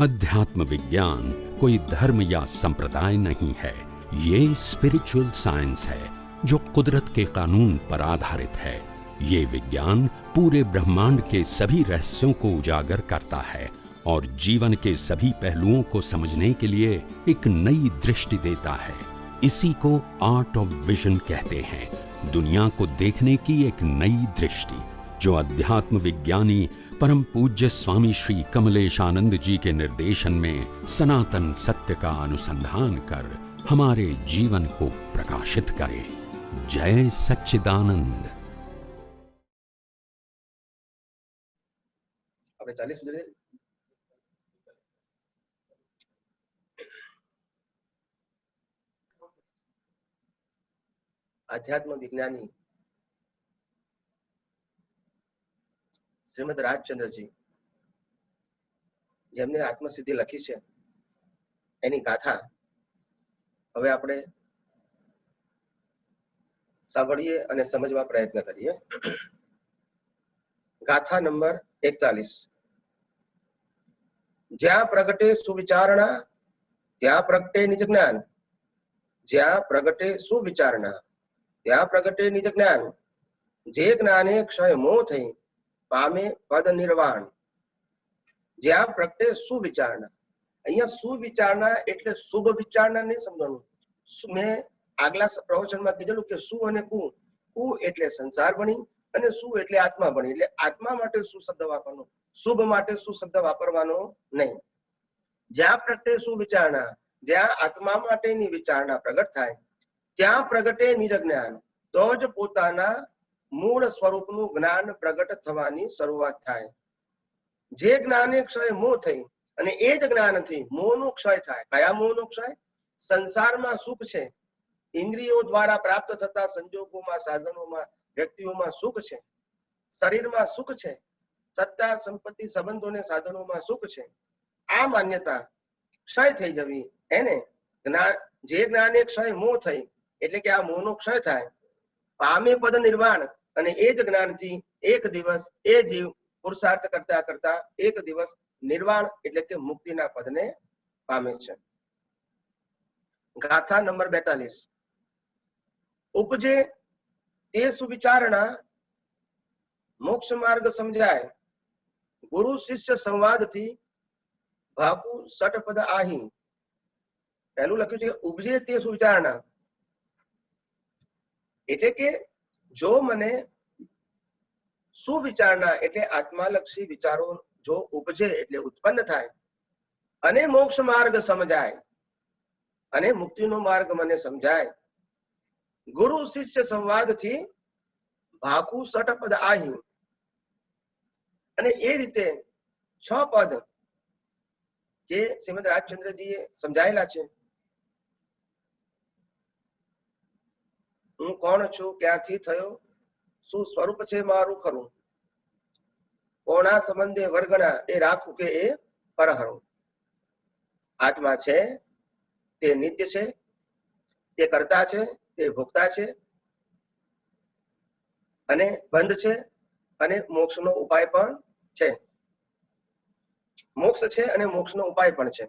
अध्यात्म विज्ञान कोई धर्म या संप्रदाय नहीं है, ये स्पिरिचुअल साइंस है जो कुदरत के कानून पर आधारित है। ये विज्ञान पूरे ब्रह्मांड के सभी रहस्यों को उजागर करता है और जीवन के सभी पहलुओं को समझने के लिए एक नई दृष्टि देता है। इसी को आर्ट ऑफ विजन कहते हैं, दुनिया को देखने की एक नई दृष्टि, जो अध्यात्म विज्ञानी परम पूज्य स्वामी श्री कमलेशानंद जी के निर्देशन में सनातन सत्य का अनुसंधान कर हमारे जीवन को प्रकाशित करे। जय सच्चिदानंद। आध्यात्म विज्ञानी શ્રીમદ રાજચંદ્રજી જેમને આત્મસિદ્ધિ લખી છે એની ગાથા હવે આપણે સાંભળીએ અને સમજવા પ્રયત્ન કરીએ। ગાથા નંબર 41। જ્યાં પ્રગટે સુવિચારણા ત્યાં પ્રગટે નિજ જ્ઞાન, જ્યાં પ્રગટે સુવિચારણા ત્યાં પ્રગટે નિજ જ્ઞાન, જે જ્ઞાને ક્ષય મોહ થઈ પામે પદ નિર્વાણ। જ્યાં પ્રગટે સુવિચારણા, અહીંયા સુવિચારણા એટલે શુભ વિચારણા નહીં સમજવાનું। મેં આગલા પ્રવચનમાં કીધેલું કે સુ અને કુ, કુ એટલે સંસાર ભણી અને સુ એટલે આત્મા ભણી, એટલે આત્મા માટે સુ શબ્દ વાપરવાનો, શુભ માટે સુ શબ્દ વાપરવાનો નહીં। જ્યાં પ્રગટે સુવિચારણા, જ્યાં આત્મા માટેની વિચારણા પ્રગટ થાય ત્યાં પ્રગટે નિજ જ્ઞાન, તો જ પોતાના મૂળ સ્વરૂપનું જ્ઞાન પ્રગટ થવાની શરૂઆત થાય। જે જ્ઞાને ક્ષય મોહ થઈ અને એ જ જ્ઞાનથી મોહનો ક્ષય થાય। કયા મોહનો ક્ષય? સંસારમાં સુખ છે, ઇન્દ્રિયો દ્વારા પ્રાપ્ત થતા સંજોગોમાં, સાધનોમાં, વ્યક્તિઓમાં સુખ છે, શરીરમાં સુખ છે, સત્તા સંપત્તિ સંબંધોને સાધનોમાં સુખ છે। આ માન્યતા ક્ષય થઈ જવી, એને જ્ઞાન, જે જ્ઞાને ક્ષય મોહ થઈ એટલે કે આ મોહનો ક્ષય થાય, પામે પદ નિર્વાણ, અને એ જ જ્ઞાનથી એક દિવસ એ જીવ પુરુષાર્થ કરતા કરતા એક દિવસ નિર્વાણ એટલે કે મુક્તિના પદને પામે છે। ગાથા નંબર 42। ઉપજે તે સુવિચારણા મોક્ષ માર્ગ સમજાય, ગુરુ શિષ્ય સંવાદથી ભાકુ સટપદ આહી। પહેલું લખ્યું છે ઉપજે તે સુવિચારણા એટલે કે જો મને સુવિચારણા એટલે આત્માલક્ષી વિચારો જો ઉપજે એટલે ઉત્પન્ન થાય અને મોક્ષ માર્ગ સમજાય અને મુક્તિનો માર્ગ મને સમજાય, ગુરુ શિષ્ય સંવાદથી ભાકુ સટપદ આહી। અને એ રીતે 6 પદ જે શ્રીમદ રાજચંદ્રજીએ સમજાયેલા છે, હું કોણ છું, ક્યાંથી થયો, શું સ્વરૂપ છે મારું ખરું, કોના સંબંધે વર્ગણા એ રાખું કે એ પરહરું। આત્મા છે તે નિત્ય છે, તે કર્તા છે, તે ભોગતા છે, અને બંધ છે, અને મોક્ષનો ઉપાય પણ છે, મોક્ષ છે અને મોક્ષનો ઉપાય પણ છે।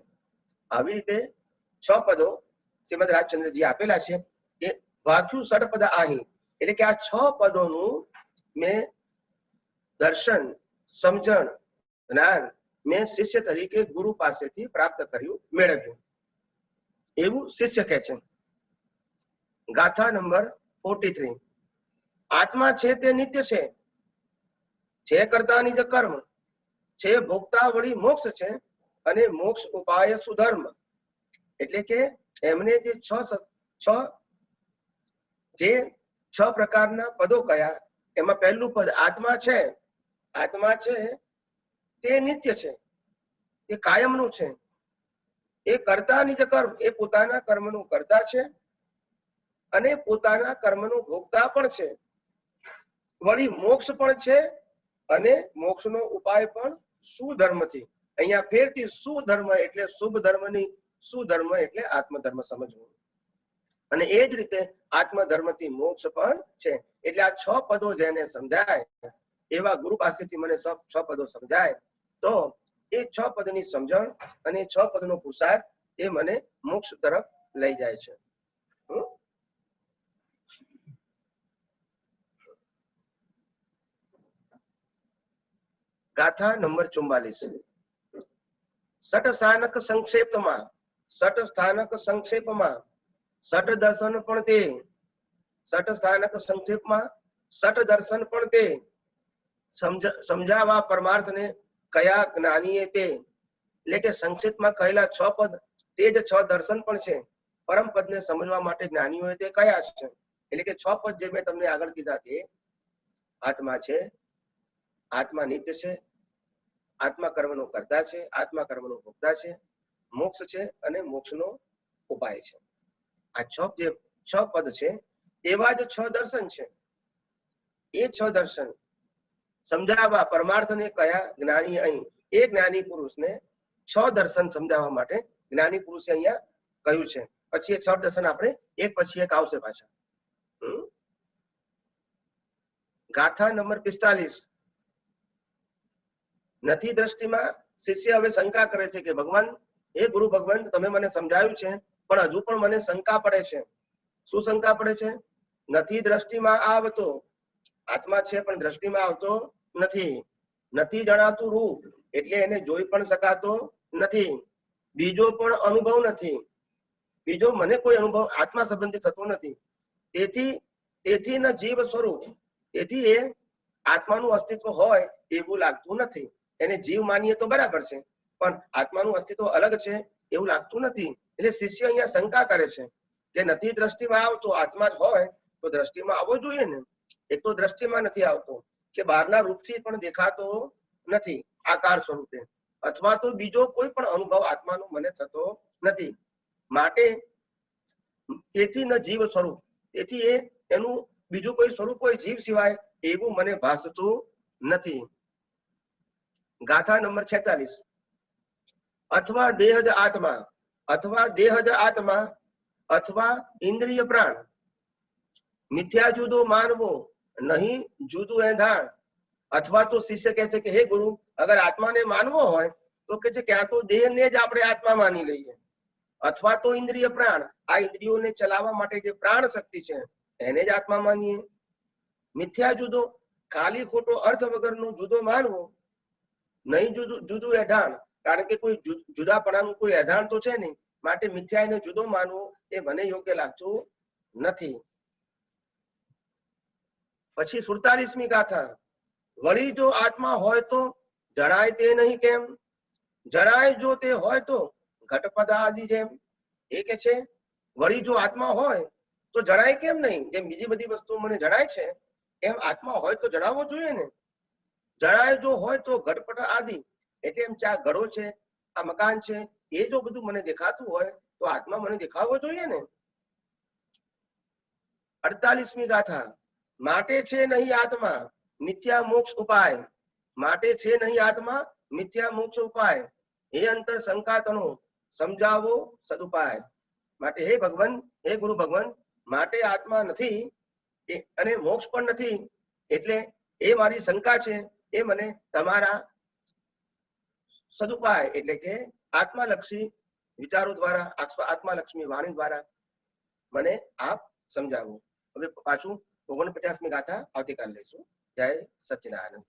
આવી રીતે 6 પદો શ્રીમદ રાજચંદ્રજી આપેલા છે કે વાક્યુ સટપદ આહી, એટલે કે આ 6 પદોનું મેં દર્શન, સમજણ, જ્ઞાન મેં શિષ્ય તરીકે ગુરુ પાસેથી પ્રાપ્ત કર્યું, મેળવ્યું, એવું શિષ્ય કહે છે। ગાથા નંબર 43। આત્મા છે તે નિત્ય છે કરતા નિજ કર્મ, છે ભોગતા વળી મોક્ષ છે, અને મોક્ષ ઉપાય સુધર્મ। એટલે કે એમને જે 6 પ્રકારના પદો કયા, એમાં પહેલું પદ આત્મા છે, આત્મા છે તે નિત્ય છે, એ કાયમનું છે, એ કર્તા નિજ કર્મ, એ પોતાના કર્મનું કર્તા છે અને પોતાના કર્મનું ભોગતા પણ છે, વળી મોક્ષ પણ છે અને મોક્ષનો ઉપાય પણ સુધર્મથી। અહીંયા ફેરથી સુધર્મ એટલે શુભ ધર્મની, સુધર્મ એટલે આત્મધર્મ સમજવું, અને એ જ રીતે આત્મધર્મથી મોક્ષ પણ છે। એટલે આ 6 પદો જેને સમજાય એવા ગુરુ પાસેથી મને 6 પદો સમજાય તો એ 6 પદની સમજણ અને 6 પદનો પુરુષાર્થ એ મને મોક્ષ તરફ લઈ જાય છે. ગાથા નંબર 44. સઠ સ્થાનક સંક્ષેપમાં સઠ સ્થાનક સંક્ષેપમાં સઠ દર્શન પણ તે સઠ સ્થાનક સંક્ષેપમાં સઠ દર્શન પણ તે સમજાવવા પરમાર્થને કયા જ્ઞાનીએ તે, એટલે કે સંક્ષિપ્તમાં કહેલા 6 પદ તે જ 6 દર્શન પણ છે. પરમ પદને સમજવા માટે જ્ઞાનીઓએ તે કયા છે? એટલે કે 6 પદ જે મેં તમને આગળ કીધા તે આત્મા છે, આત્મા નિત્ય છે, આત્મા કર્મનો કર્તા છે, આત્મા કર્મનો ભોગતા છે, મોક્ષ છે અને મોક્ષનો ઉપાય છે. આ 6 પદ છે એવા જ 6 દર્શન છે. એ 6 દર્શન સમજાવવા પરમાર્થને કયા જ્ઞાની, અહીં એ જ્ઞાની પુરુષને 6 દર્શન સમજાવવા માટે જ્ઞાની પુરુષે અહીંયા કહ્યું છે. પછી એ 6 દર્શન આપણે એક પછી એક આવશે પાછા. ગાથા નંબર 45. નથી દ્રષ્ટિમાં શિષ્ય હવે શંકા કરે છે કે ભગવાન, હે ગુરુ ભગવાન, તમે મને સમજાવ્યું છે પણ હજુ પણ મને શંકા પડે છે. શું શંકા પડે છે? નથી દ્રષ્ટિમાં આવતો, આત્મા છે પણ દ્રષ્ટિમાં આવતો નથી. નથી જણાતું રૂપ, એટલે એને જોઈ પણ શકાતો નથી. બીજો પણ અનુભવ નથી, બીજો મને કોઈ અનુભવ આત્મા સંબંધિત થતો નથી. તેથી ન જીવ સ્વરૂપ, તેથી એ આત્માનું અસ્તિત્વ હોય એવું લાગતું નથી. એને જીવ માનીએ તો બરાબર છે, પણ આત્માનું અસ્તિત્વ અલગ છે એવું લાગતું નથી. એટલે શિષ્ય અહીંયા શંકા કરે છે કે નથી દ્રષ્ટિમાં આવતો, આત્મા જ હોય તો દ્રષ્ટિમાં આવવો જોઈએ ને. એક તો દ્રષ્ટિમાં નથી આવતો, કે બહારના રૂપથી પણ દેખાતો નથી આકાર સ્વરૂપે, અથવા તો બીજો કોઈ પણ અનુભવ આત્માનો મને થતો નથી. માટે તેથી ન જીવ સ્વરૂપ, તેથી એનું બીજું કોઈ સ્વરૂપ કોઈ જીવ સિવાય એવું મને ભાસતું નથી. ગાથા નંબર 46. અથવા દેહ જ આત્મા, અથવા દેહ જ આત્મા, અથવા ઇન્દ્રિય પ્રાણ, મિથ્યા જુદો માનવો, નહીં જુદું એંધાણ. અથવા તો શિષ્ય કહે છે કે હે ગુરુ, અગર આત્માને માનવો હોય તો કે છે ક્યાં તો દેહને જ આપણે આત્મા માની લઈએ, અથવા તો ઇન્દ્રિય પ્રાણ, આ ઇન્દ્રિયોને ચલાવવા માટે જે પ્રાણ શક્તિ છે એને જ આત્મા માનીએ. મિથ્યા જુદો, ખાલી ખોટો અર્થ વગરનો જુદો માનવો, નહીં જુદું એધાણ, કારણ કે કોઈ જુદાપણાનું કોઈ એધાણ તો છે નહીં, માટે મિથ્યા એને જુદો માનવો એ મને યોગ્ય લાગતું નથી. પછી 47મી ગાથા. વળી જો આત્મા હોય તો જણાય તે નહીં કેમ? જણાય જો તે હોય તો ઘટપદ આદિ જેમ. એ કે છે વળી જો આત્મા હોય તો જણાય કેમ નહીં? જેમ બીજી બધી વસ્તુઓ મને જણાય છે એમ આત્મા હોય તો જણાવવો જોઈએ ને. જણાય જો હોય તો ઘટપટ આદિ, એટલે એમ ચા ઘડો છે, આ મકાન છે, એ જો બધું મને દેખાતું હોય તો આત્મા મને દેખાવો જોઈએ ને. 48મી ગાથા. માટે છે નહીં આત્મા મિથ્યા મોક્ષ ઉપાય, માટે છે નહીં આત્મા મિથ્યા મોક્ષ ઉપાય, હે અંતર શંકાતનો સમજાવો સદુપાય. માટે હે ભગવાન, હે ગુરુ ભગવાન, માટે આત્મા નથી અને મોક્ષ પણ નથી, એટલે એ મારી શંકા છે એ મને તમારા સદુપાય એટલે કે આત્માલક્ષી વિચારો દ્વારા, આત્માલક્ષ્મી વાણી દ્વારા મને આપ સમજાવો. હવે પાછું 49મી ગાથા આવતીકાલે લઈશું. જય સચ્ચિદાનંદ.